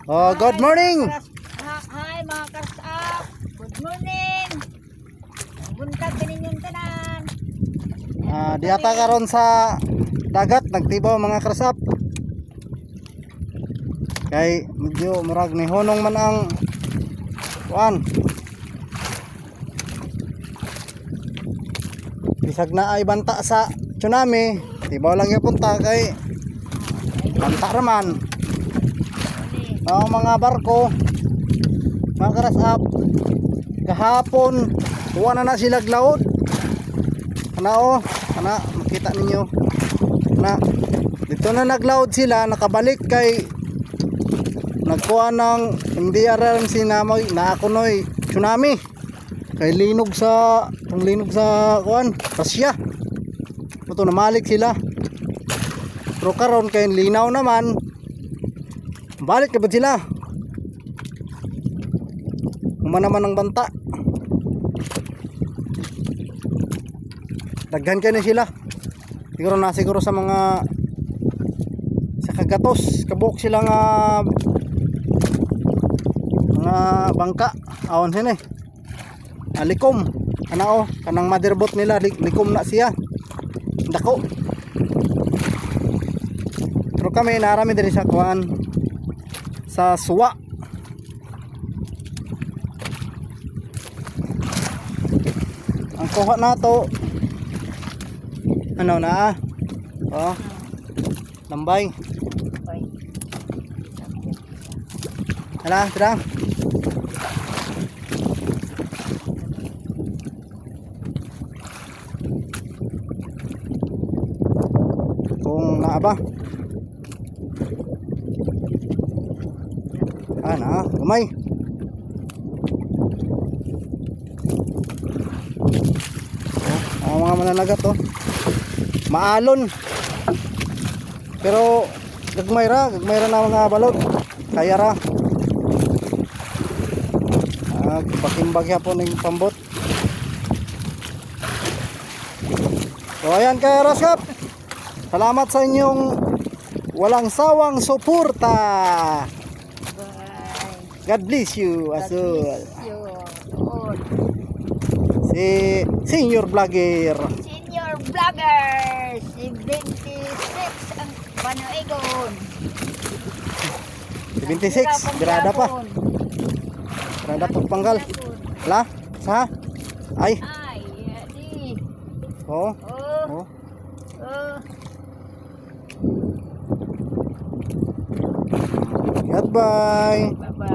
Oh, good morning. Hi mga kasap. Good morning. Buntag kaninyong tanan. Diata karon sa dagat nagtibaw mga krasap. Kay medyo murag ni honong man ang kuan. Bisag na ay banta sa tsunami, tibaw lang yung punta kay banta raman. Mga barko, mga karasap, kahapon tuwa na sila glaud. Ano, makita ninyo na dito na naglaod sila, nakabalik kay nagkuha ng MDRRMC na akunoy tsunami kay linog sa kuan Russia. Ito namalik sila, pero karon kay linaw naman, balik na ba sila? Uma naman ang banta, daghan kayo na sila. Siguro sa mga sa kagatos kabuk sila nga mga bangka awon sini likom kanang motherboard nila likom na siya dako. Pero kami narami diri sa kuan sa suwa. Ang kuha nato ano na lambay. Hala, tira. Kung naaba. Gamay. Ang mga mananagat maalon. Pero gagmay ra na mga balod. Kaya ra. Pakimbag yapon ng pambot. So ayan kaya Raskap, salamat sa inyong walang sawang suporta. God bless you. Si Senior Vlogger si 26 ang Panoegon. Si 26 grada pa. Grada pagpanggal. La, sa ay. Di. Oh. Goodbye. Bye-bye.